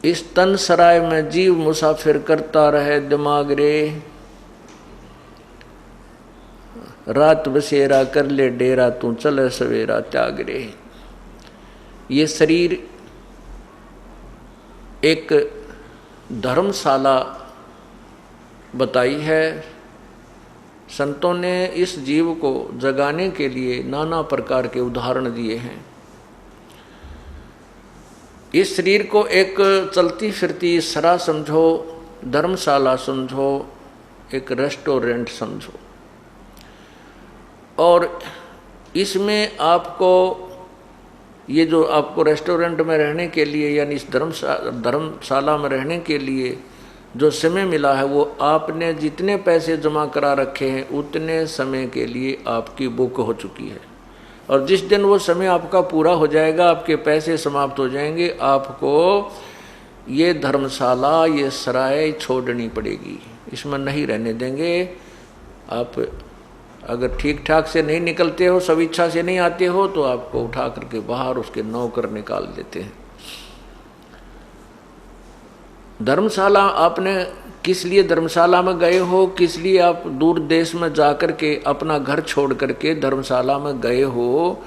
इस तन सराय में जीव मुसाफिर करता रहे दिमाग रे, रात बसेरा कर ले डेरा तू चले सवेरा त्याग रे। ये शरीर एक धर्मशाला बताई है। संतों ने इस जीव को जगाने के लिए नाना प्रकार के उदाहरण दिए हैं। इस शरीर को एक चलती फिरती सरा समझो, धर्मशाला समझो, एक रेस्टोरेंट समझो, और इसमें आपको ये जो आपको रेस्टोरेंट में रहने के लिए यानी इस धर्मशाला में रहने के लिए जो समय मिला है, वो आपने जितने पैसे जमा करा रखे हैं उतने समय के लिए आपकी बुक हो चुकी है। और जिस दिन वो समय आपका पूरा हो जाएगा, आपके पैसे समाप्त हो जाएंगे, आपको ये धर्मशाला, ये सराय छोड़नी पड़ेगी, इसमें नहीं रहने देंगे। आप अगर ठीक ठाक से नहीं निकलते हो, सब इच्छा से नहीं आते हो, तो आपको उठा करके बाहर उसके नौकर निकाल देते हैं। धर्मशाला आपने किस लिए धर्मशाला में गए हो, किस लिए आप दूर देश में जाकर के अपना घर छोड़ करके धर्मशाला में गए हो,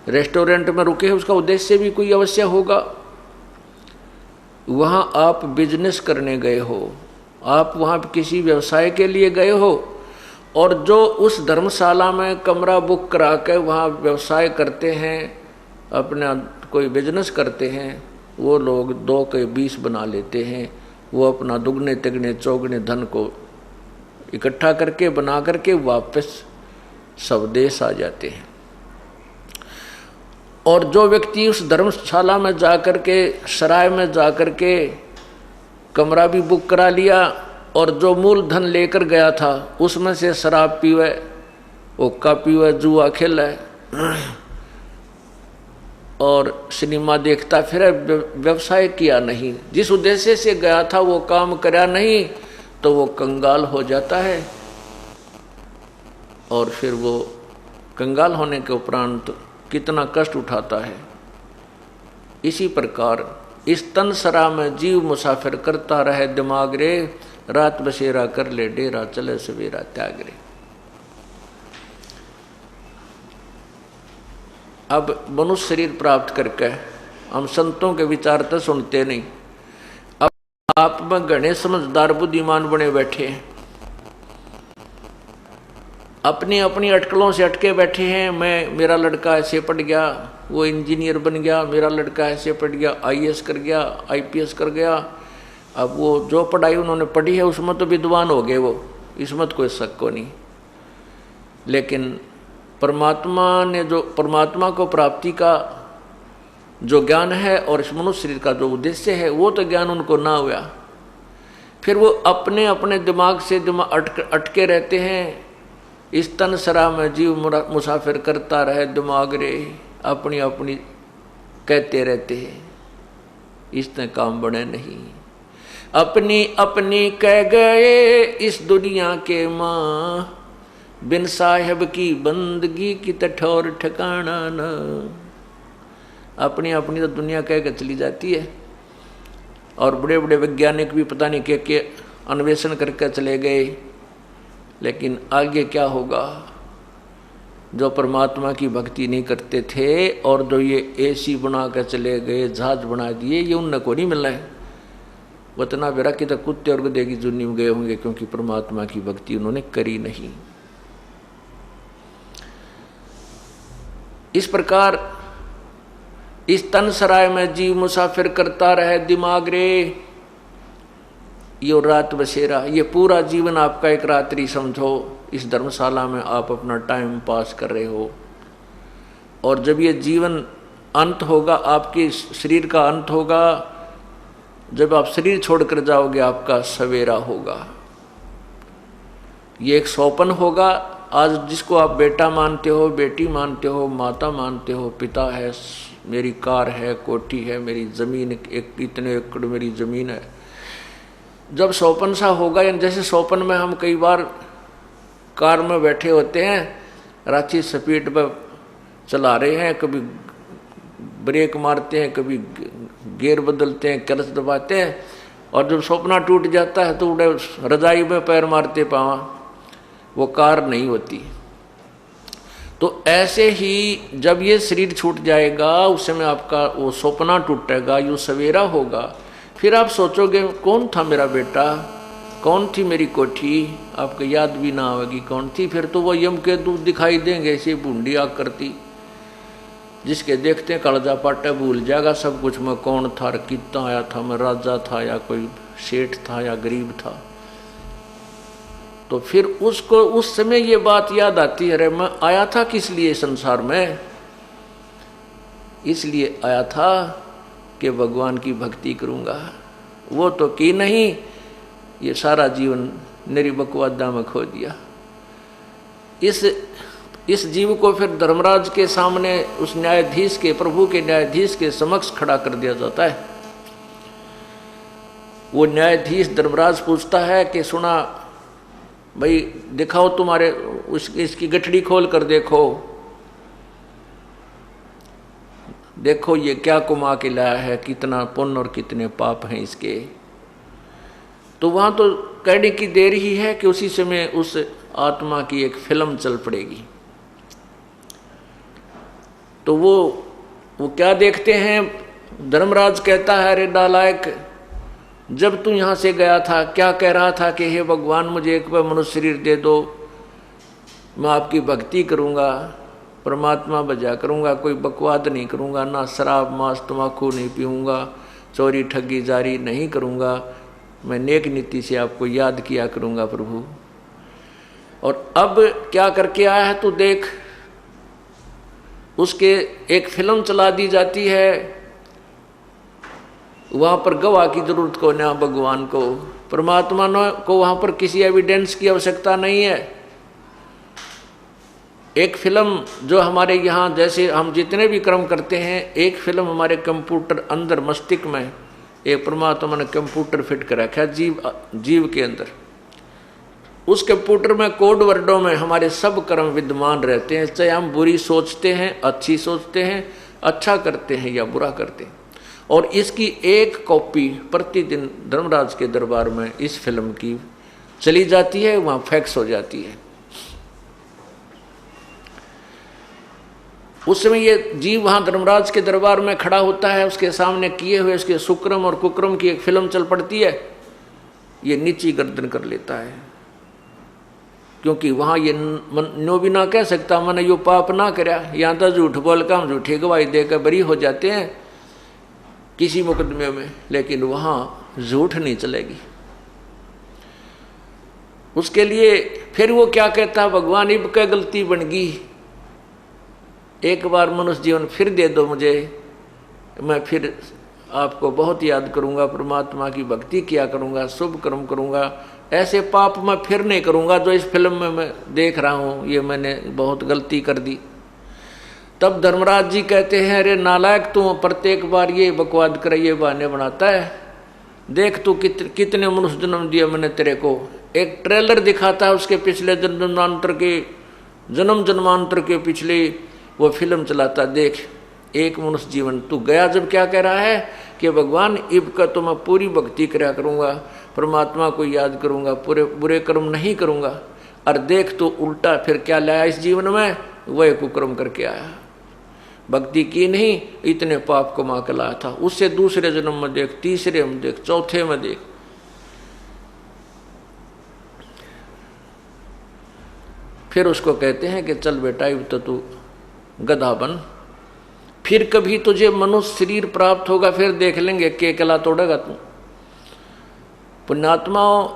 रेस्टोरेंट में रुके हो, उसका उद्देश्य भी कोई अवश्य होगा। वहाँ आप बिजनेस करने गए हो, आप वहाँ किसी व्यवसाय के लिए गए हो, और जो उस धर्मशाला में कमरा बुक करा के वहाँ व्यवसाय करते हैं, अपना कोई बिजनेस करते हैं, वो लोग 2 के 20 बना लेते हैं। वो अपना दुगने तिगने चौगने धन को इकट्ठा करके बना करके वापस स्वदेश आ जाते हैं। और जो व्यक्ति उस धर्मशाला में जाकर के, सराय में जाकर के कमरा भी बुक करा लिया और जो मूल धन लेकर गया था उसमें से शराब पीवे, हुक्का पीवे, जुआ खेले और सिनेमा देखता फिर, व्यवसाय किया नहीं, जिस उद्देश्य से गया था वो काम करा नहीं, तो वो कंगाल हो जाता है। और फिर वो कंगाल होने के उपरांत कितना कष्ट उठाता है। इसी प्रकार इस तन सरा में जीव मुसाफिर करता रहे दिमाग रे, रात बसेरा कर ले डेरा चले सवेरा त्याग रे। अब मनुष्य शरीर प्राप्त करके हम संतों के विचार तो सुनते नहीं। अब आप में घने समझदार बुद्धिमान बने बैठे हैं, अपनी अपनी अटकलों से अटके बैठे हैं। मेरा लड़का ऐसे पढ़ गया, वो इंजीनियर बन गया, मेरा लड़का ऐसे पढ़ गया, IAS कर गया, IPS कर गया। अब वो जो पढ़ाई उन्होंने पढ़ी है उसमें तो विद्वान हो गए वो, इसमें तो कोई शक को नहीं। लेकिन परमात्मा ने जो परमात्मा को प्राप्ति का जो ज्ञान है और इस मनुष्य शरीर का जो उद्देश्य है, वो तो ज्ञान उनको ना हुआ। फिर वो अपने अपने दिमाग से अटके रहते हैं। इस तन सरा में जीव मुसाफिर करता रहे दिमाग रे, अपनी अपनी कहते रहते हैं, इसने काम बने नहीं। अपनी अपनी कह गए इस दुनिया के माँ, बिन साहेब की बंदगी की ठौर ठिकाना न। अपनी अपनी तो दुनिया कह के चली जाती है। और बड़े बड़े वैज्ञानिक भी पता नहीं क्या अन्वेषण करके चले गए, लेकिन आगे क्या होगा। जो परमात्मा की भक्ति नहीं करते थे और जो ये AC बना कर चले गए, जहाज बना दिए, ये उन को नहीं मिलना है। वतना बेरा कि तो कुत्ते और गधे की जुन्नी में गए होंगे, क्योंकि परमात्मा की भक्ति उन्होंने करी नहीं। इस प्रकार इस तन सराय में जीव मुसाफिर करता रहे दिमाग रे, ये रात बसेरा, ये पूरा जीवन आपका एक रात्रि समझो। इस धर्मशाला में आप अपना टाइम पास कर रहे हो, और जब ये जीवन अंत होगा, आपके शरीर का अंत होगा, जब आप शरीर छोड़कर जाओगे, आपका सवेरा होगा। ये एक सौपन होगा। आज जिसको आप बेटा मानते हो, बेटी मानते हो, माता मानते हो, पिता है, मेरी कार है, कोठी है, मेरी जमीन, एक इतने एकड़ मेरी जमीन है, जब सौपन सा होगा, यानी जैसे सौपन में हम कई बार कार में बैठे होते हैं, रांची स्पीड पर चला रहे हैं, कभी ब्रेक मारते हैं, कभी गेयर बदलते हैं, क्लच दबाते हैं, और जब सपना टूट जाता है तो उड़े रजाई में पैर मारते पावा, वो कार नहीं होती। तो ऐसे ही जब ये शरीर छूट जाएगा उस समय आपका वो सपना टूटेगा, यो सवेरा होगा। फिर आप सोचोगे कौन था मेरा बेटा, कौन थी मेरी कोठी, आपको याद भी ना आएगी कौन थी। फिर तो वो यम के दूध दिखाई देंगे, ऐसी बूंदी आग करती, जिसके देखते हैं कालजा पाटा भूल जाएगा सब कुछ, मैं कौन था, कितना आया था, मैं राजा था या कोई सेठ था या गरीब था। तो फिर उसको उस समय ये बात याद आती है, अरे मैं आया था किस लिए संसार में, इसलिए आया था कि भगवान की भक्ति करूंगा। वो तो की नहीं, ये सारा जीवन मेरी बकवादा में खो दिया। इस जीव को फिर धर्मराज के सामने, उस न्यायाधीश के, प्रभु के न्यायाधीश के समक्ष खड़ा कर दिया जाता है। वो न्यायाधीश धर्मराज पूछता है कि सुना भाई, दिखाओ तुम्हारे इसकी गठड़ी खोल कर देखो, देखो ये क्या कमा के लाया है, कितना पुण्य और कितने पाप हैं इसके। तो वहां तो कहने की देर ही है कि उसी समय उस आत्मा की एक फिल्म चल पड़ेगी। तो वो क्या देखते हैं, धर्मराज कहता है, अरे नालायक, जब तू यहाँ से गया था क्या कह रहा था कि हे भगवान मुझे एक बार मनुष्य शरीर दे दो, मैं आपकी भक्ति करूँगा, परमात्मा बजा करूँगा, कोई बकवाद नहीं करूँगा, ना शराब मांस तम्बाकू नहीं पीऊँगा, चोरी ठगी जारी नहीं करूँगा, मैं नेक नीति से आपको याद किया करूँगा प्रभु। और अब क्या करके आया है तू देख, उसके एक फिल्म चला दी जाती है, वहाँ पर गवाह की जरूरत को ना भगवान को, परमात्मा को वहाँ पर किसी एविडेंस की आवश्यकता नहीं है। एक फिल्म जो हमारे यहाँ, जैसे हम जितने भी कर्म करते हैं, एक फिल्म हमारे कंप्यूटर अंदर मस्तिष्क में एक परमात्मा ने कंप्यूटर फिट कर रखा है जीव के अंदर। उस कंप्यूटर में कोड वर्डों में हमारे सब कर्म विद्यमान रहते हैं, चाहे हम बुरी सोचते हैं, अच्छी सोचते हैं, अच्छा करते हैं या बुरा करते हैं। और इसकी एक कॉपी प्रतिदिन धर्मराज के दरबार में इस फिल्म की चली जाती है, वहाँ फैक्स हो जाती है। उस समय ये जीव वहाँ धर्मराज के दरबार में खड़ा होता है, उसके सामने किए हुए उसके सुक्रम और कुक्रम की एक फिल्म चल पड़ती है। ये नीची गर्दन कर लेता है, क्योंकि वहाँ ये नो भी ना कह सकता मैंने यो पाप ना करा। यहाँ तो झूठ बोल कर हम झूठी गवाही देकर बरी हो जाते हैं किसी मुकदमे में, लेकिन वहाँ झूठ नहीं चलेगी। उसके लिए फिर वो क्या कहता है, भगवान इब क्या गलती बन गई, एक बार मनुष्य जीवन फिर दे दो मुझे, मैं फिर आपको बहुत याद करूंगा, परमात्मा की भक्ति किया करूंगा, शुभ कर्म करूंगा, ऐसे पाप मैं फिर नहीं करूंगा जो इस फिल्म में मैं देख रहा हूं, ये मैंने बहुत गलती कर दी। तब धर्मराज जी कहते हैं, अरे नालायक, तू प्रत्येक बार ये बकवाद कर, ये बहाने बनाता है, देख तू कितने मनुष्य जन्म दिया मैंने तेरे को। एक ट्रेलर दिखाता है उसके पिछले जन्म जन्मांतर के पिछले वो फिल्म चलाता, देख एक मनुष्य जीवन तू गया। जब क्या कह रहा है कि भगवान इब का तो मैं पूरी भक्ति करा करूँगा, परमात्मा को याद करूँगा, पूरे बुरे कर्म नहीं करूँगा, और देख तो उल्टा फिर क्या लाया इस जीवन में, वह कुकर्म करके आया, भक्ति की नहीं, इतने पाप कमा के लाया था। उससे दूसरे जन्म में देख, तीसरे में देख, चौथे में देख। फिर उसको कहते हैं कि चल बेटा इब तो तू गधा बन, फिर कभी तुझे मनुष्य शरीर प्राप्त होगा, फिर देख लेंगे के कला तोड़ेगा तू। पुण्यात्माओं,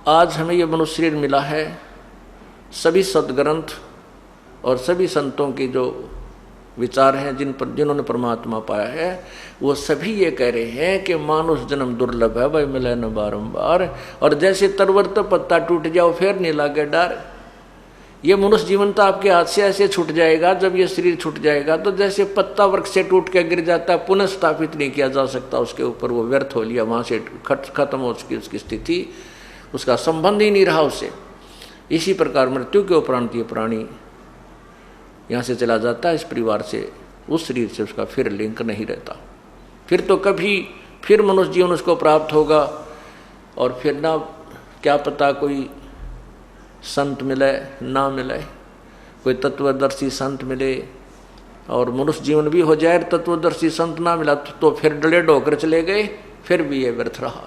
आज हमें यह मनुष्य शरीर मिला है, सभी सद्ग्रंथ और सभी संतों की जो विचार हैं जिन्होंने परमात्मा पाया है, वो सभी ये कह रहे हैं कि मानुष जन्म दुर्लभ है भाई, मिले न बारंबार। और जैसे तरवर तो पत्ता टूट जाओ फिर नहीं लागे डर, ये मनुष्य जीवन तो आपके हाथ से ऐसे छूट जाएगा, जब ये शरीर छूट जाएगा तो जैसे पत्ता वृक्ष से टूट के गिर जाता है, पुनः स्थापित नहीं किया जा सकता उसके ऊपर, वो व्यर्थ हो लिया, वहाँ से खत्म हो उसकी स्थिति, उसका संबंध ही नहीं रहा उससे। इसी प्रकार मृत्यु के उपरांत ये प्राणी यहाँ से चला जाता है, इस परिवार से, उस शरीर से उसका फिर लिंक नहीं रहता। फिर तो कभी फिर मनुष्य जीवन उसको प्राप्त होगा। और फिर ना क्या पता कोई संत मिले ना मिले, कोई तत्वदर्शी संत मिले और मनुष्य जीवन भी हो जाए, तत्वदर्शी संत ना मिला तो फिर डले ढोकर चले गए, फिर भी ये व्यर्थ रहा।